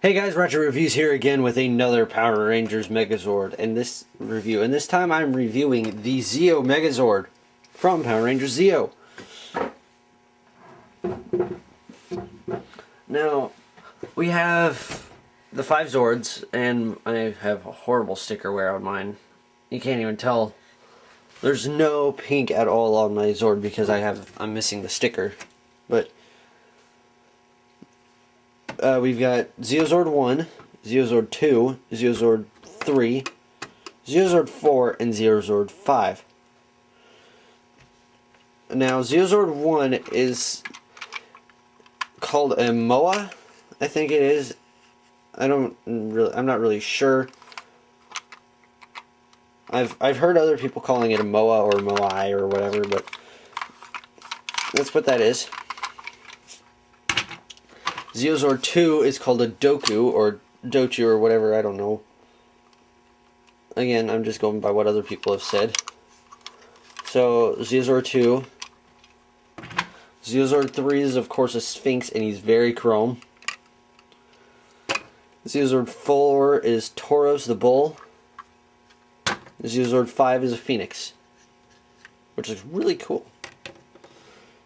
Hey guys, Roger Reviews here again with another Power Rangers Megazord in this review. And this time I'm reviewing the Zeo Megazord from Power Rangers Zeo. Now, we have the 5 Zords, and I have a horrible sticker wear on mine. You can't even tell. There's no pink at all on my Zord because I'm missing the sticker. But we've got Zeozord 1, Zeozord 2, Zeozord 3, Zeozord 4, and Zeozord 5. Now, Zeozord 1 is called a MOA, I think it is. I'm not really sure. I've heard other people calling it a MOA or Moai or whatever, but that's what that is. Zeozord 2 is called a Doku, or Dochu, or whatever, I don't know. Again, I'm just going by what other people have said. So, Zeozord 2. Zeozord 3 is, of course, a Sphinx, and he's very chrome. Zeozord 4 is Tauros the Bull. Zeozord 5 is a Phoenix, which is really cool.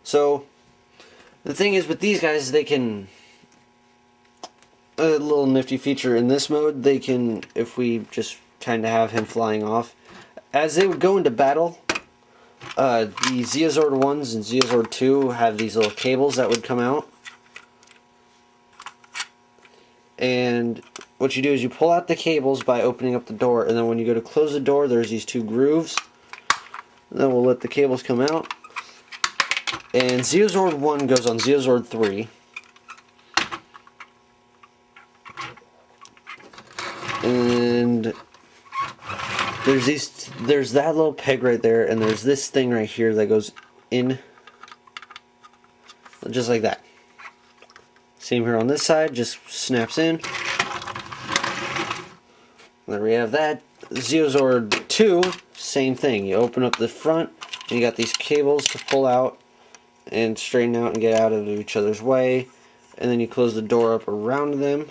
So, the thing is with these guys, they can... A little nifty feature in this mode, they can, if we just kind of have him flying off, as they would go into battle, the Zeozord 1s and Zeozord 2 have these little cables that would come out. And what you do is you pull out the cables by opening up the door, and then when you go to close the door, there's these 2 grooves. And then we'll let the cables come out. And Zeozord 1 goes on Zeozord 3. And there's that little peg right there, and there's this thing right here that goes in, just like that. Same here on this side, just snaps in. There we have that. Zeozord 2, same thing. You open up the front, and you got these cables to pull out and straighten out and get out of each other's way, and then you close the door up around them.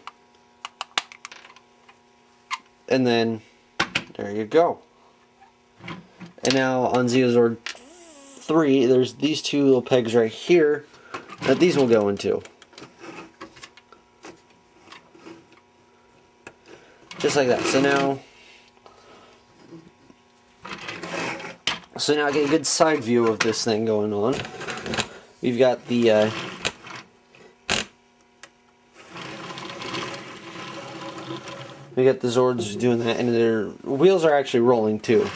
And then, there you go. And now on Zeozord 3, there's these 2 little pegs right here that these will go into. Just like that. So now I get a good side view of this thing going on. We've got the we got the Zords doing that, and their wheels are actually rolling too.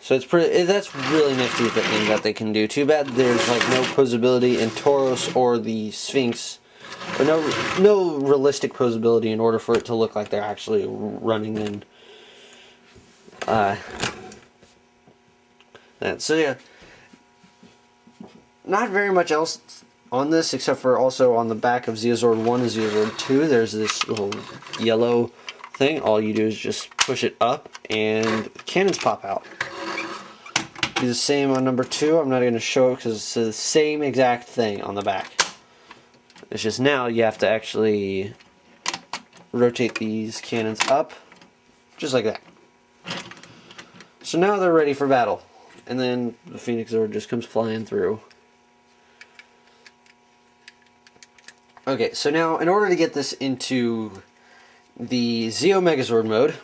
So it's pretty. That's really nifty thing that they can do. Too bad there's like no posability in Tauros or the Sphinx, or no realistic posability in order for it to look like they're actually running in. That. So yeah, not very much else on this, except for also on the back of Zeozord 1 and Zeozord 2, there's this little yellow thing. All you do is just push it up, and cannons pop out. Do the same on number 2. I'm not going to show it because it's the same exact thing on the back. It's just now you have to actually rotate these cannons up, just like that. So now they're ready for battle. And then the Phoenix Zord just comes flying through. Okay, so now in order to get this into the Zeo Megazord mode,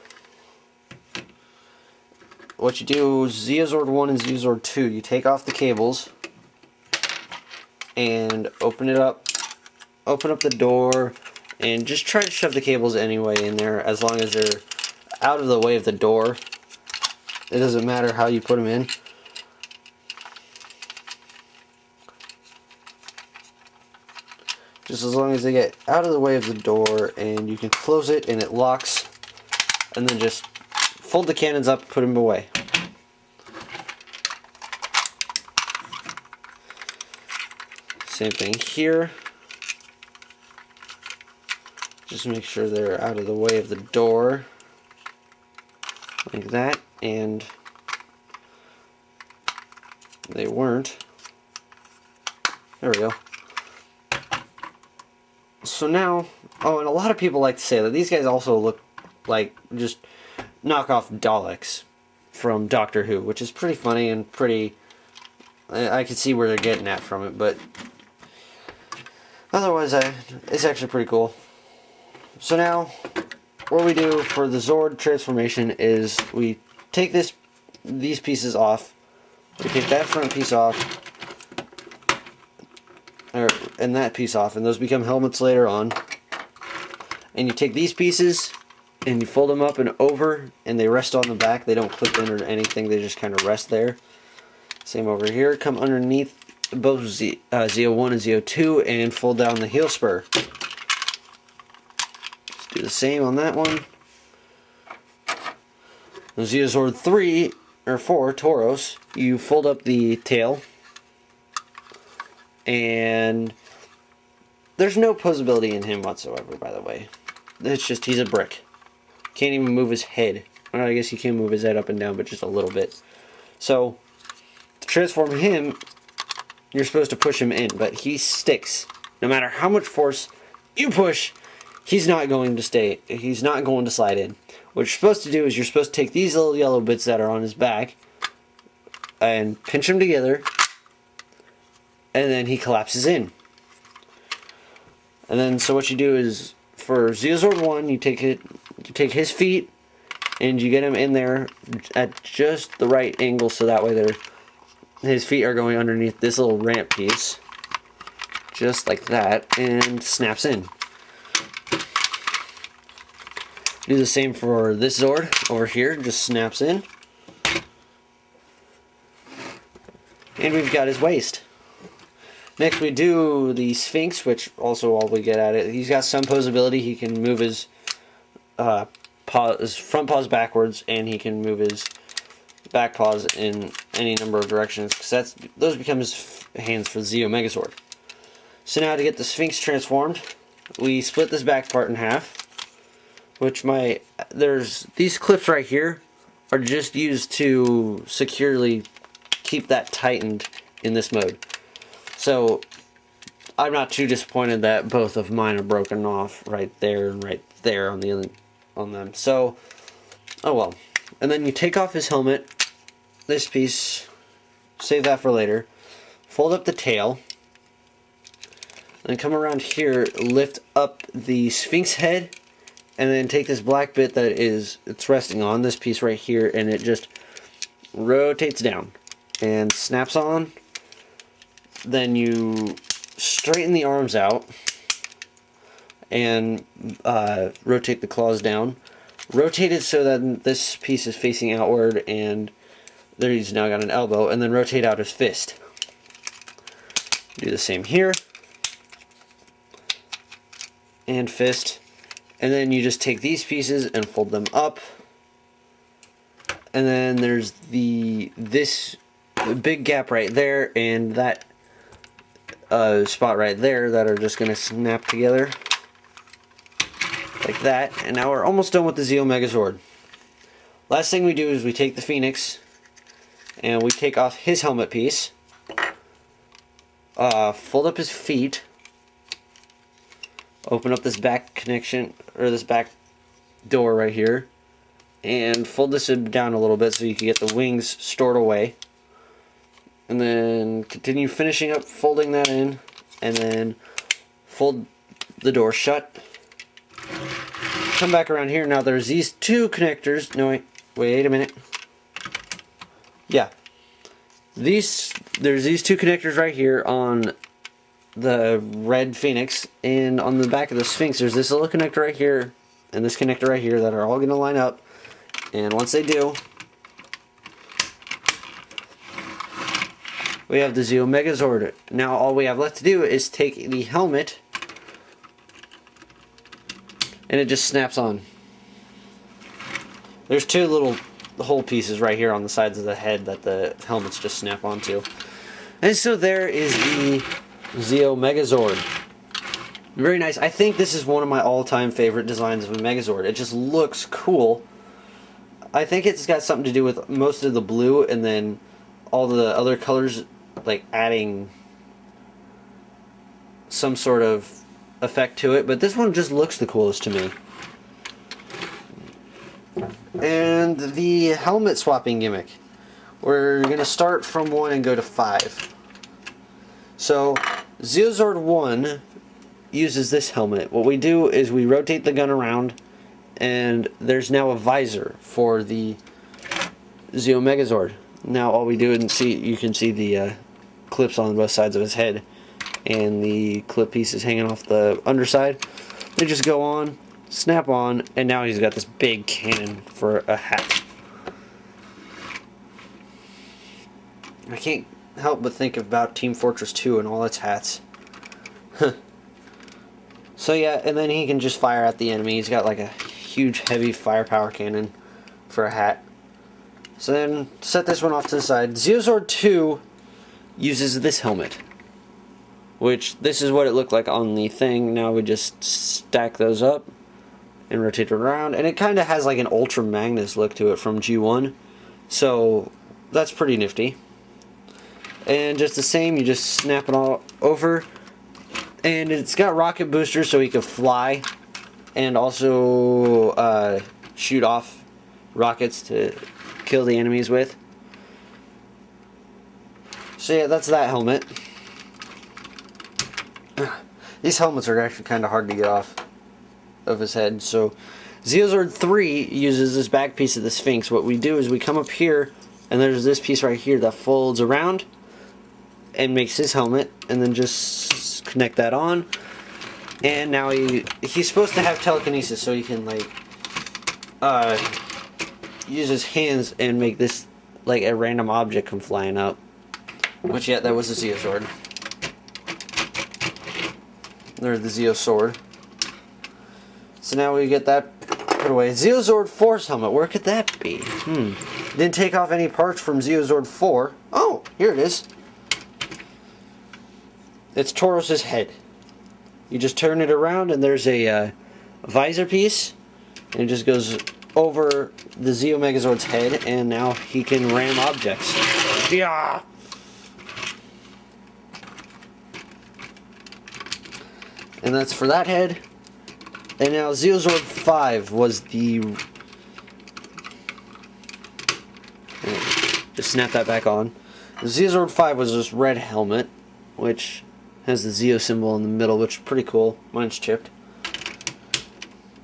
what you do is Zeozord 1 and Zeozord 2, you take off the cables and open it up, open up the door, and just try to shove the cables anyway in there, as long as they're out of the way of the door. It doesn't matter how you put them in. Just as long as they get out of the way of the door, and you can close it and it locks, and then just fold the cannons up, put them away. Same thing here. Just make sure they're out of the way of the door, like that, and they weren't. There we go. So now, oh, and a lot of people like to say that these guys also look like just knockoff Daleks from Doctor Who, which is pretty funny and pretty... I can see where they're getting at from it, but otherwise, it's actually pretty cool. So now, what we do for the Zord transformation is we take these pieces off. We take that front piece off, and that piece off, and those become helmets later on. And you take these pieces and you fold them up and over, and they rest on the back. They don't clip in or anything, they just kind of rest there. Same over here. Come underneath both Zeo 1 and Zeo 2 and fold down the heel spur. Just do the same on that one. The Zeo Zord 3 or 4 Tauros, you fold up the tail, and there's no posability in him whatsoever, by the way. It's just he's a brick. Can't even move his head. Well, I guess he can move his head up and down, but just a little bit. So to transform him, you're supposed to push him in, but he sticks. No matter how much force you push, he's not going to stay. He's not going to slide in. What you're supposed to do is you're supposed to take these little yellow bits that are on his back and pinch them together, and then he collapses in. And then so what you do is for Zeo Zord 1, you take his feet and you get him in there at just the right angle, so that way his feet are going underneath this little ramp piece, just like that, and snaps in. Do the same for this Zord over here, just snaps in. And we've got his waist. Next we do the Sphinx, which also all we get at it. He's got some posability. He can move his front paws backwards, and he can move his back paws in any number of directions, because those become his hands for Zeo Megazord. So now to get the Sphinx transformed, we split this back part in half. Which there's these clips right here are just used to securely keep that tightened in this mode. So I'm not too disappointed that both of mine are broken off right there and right there on them. So oh well. And then you take off his helmet, this piece, save that for later. Fold up the tail, and come around here, lift up the Sphinx head. And then take this black bit that it's resting on, this piece right here, and it just rotates down and snaps on. Then you straighten the arms out and rotate the claws down. Rotate it so that this piece is facing outward, and there he's now got an elbow, and then rotate out his fist. Do the same here. And fist. And then you just take these pieces and fold them up. And then there's this big gap right there and that spot right there that are just going to snap together. Like that. And now we're almost done with the Zeo Megazord. Last thing we do is we take the Phoenix and we take off his helmet piece. Fold up his feet. Open up this back connection, or this back door right here, and fold this down a little bit so you can get the wings stored away. And then continue finishing up folding that in, and then fold the door shut. Come back around here. Now there's these two connectors. No, wait a minute. Yeah. There's these two connectors right here on the red Phoenix, and on the back of the Sphinx there's this little connector right here and this connector right here that are all going to line up, and once they do, we have the Zeo Megazord. Now all we have left to do is take the helmet and it just snaps on. There's two little hole pieces right here on the sides of the head that the helmets just snap onto. And so there is the Zeo Megazord. Very nice. I think this is one of my all-time favorite designs of a Megazord. It just looks cool. I think it's got something to do with most of the blue and then all the other colors, like adding some sort of effect to it, but this one just looks the coolest to me. And the helmet swapping gimmick. We're going to start from 1 and go to 5. So, Zeozord 1 uses this helmet. What we do is we rotate the gun around, and there's now a visor for the Zeo Megazord. Now all we do is you can see the clips on both sides of his head, and the clip piece is hanging off the underside. They just go on, snap on, and now he's got this big cannon for a hat. I can't help but think about Team Fortress 2 and all its hats. So yeah, and then he can just fire at the enemy. He's got like a huge heavy firepower cannon for a hat. So then set this one off to the side. Zeozord 2 uses this helmet, which this is what it looked like on the thing. Now we just stack those up and rotate it around, and it kind of has like an Ultra Magnus look to it from G1, so that's pretty nifty. And just the same, you just snap it all over, and it's got rocket boosters so he can fly and also shoot off rockets to kill the enemies with. So yeah, that's that helmet. These helmets are actually kind of hard to get off of his head. So Zeozord 3 uses this back piece of the Sphinx. What we do is we come up here, and there's this piece right here that folds around and makes his helmet, and then just connect that on. And now he's supposed to have telekinesis, so he can like use his hands and make this like a random object come flying up. Which, yeah, that was the Zeozord. There's the Zeo sword. So now we get that put away. Zeozord 4's helmet, where could that be? Didn't take off any parts from Zeozord 4. Oh, here it is. It's Tauros's head. You just turn it around, and there's a visor piece, and it just goes over the Zeo Megazord's head, and now he can ram objects. Yeah. And that's for that head. And now Zeozord 5 was the... Just snap that back on. Zeozord 5 was this red helmet, which has the Zeo symbol in the middle, which is pretty cool. Mine's chipped.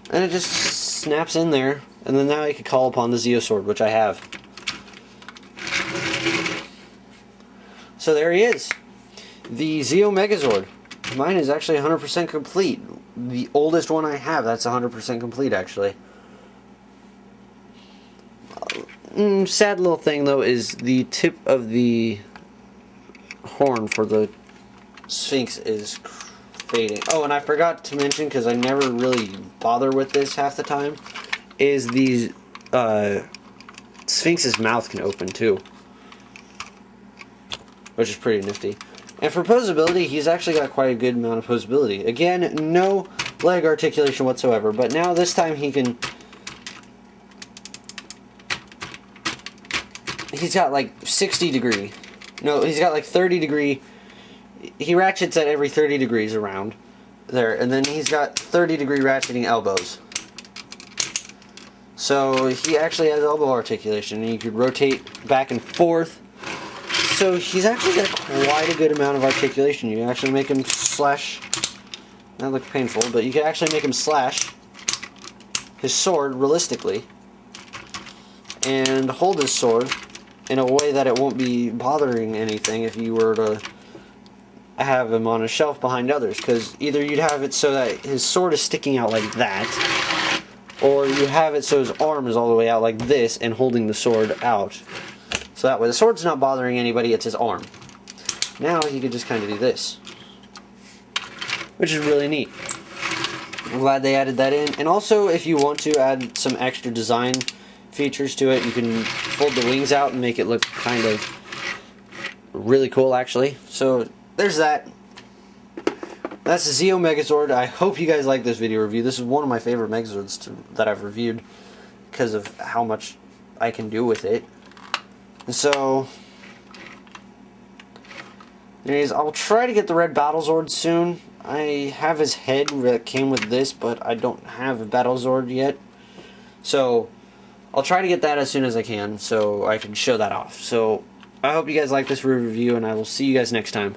And it just snaps in there. And then now I can call upon the Zeo sword, which I have. So there he is. The Zeo Megazord. Mine is actually 100% complete. The oldest one I have, that's 100% complete, actually. Sad little thing, though, is the tip of the horn for the Sphinx is fading. Oh, and I forgot to mention, because I never really bother with this half the time, is the Sphinx's mouth can open, too. Which is pretty nifty. And for posability, he's actually got quite a good amount of posability. Again, no leg articulation whatsoever, but now this time he can... He's got like 60 degree. No, he's got like 30 degree. He ratchets at every 30 degrees around there, and then he's got 30 degree ratcheting elbows. So he actually has elbow articulation, and you could rotate back and forth. So he's actually got quite a good amount of articulation. You can actually make him slash. That looks painful, but you can actually make him slash his sword realistically and hold his sword in a way that it won't be bothering anything if you were to have him on a shelf behind others. Because either you'd have it so that his sword is sticking out like that, or you have it so his arm is all the way out like this and holding the sword out. So that way the sword's not bothering anybody, it's his arm. Now he could just kind of do this, which is really neat. I'm glad they added that in. And also, if you want to add some extra design features to it, you can fold the wings out and make it look kind of really cool, actually. So there's that. That's the Zeo Megazord. I hope you guys like this video review. This is one of my favorite Megazords that I've reviewed because of how much I can do with it. So, anyways, I'll try to get the Red Battle Zord soon. I have his head that came with this, but I don't have a Battle Zord yet. So I'll try to get that as soon as I can so I can show that off. So I hope you guys like this review, and I will see you guys next time.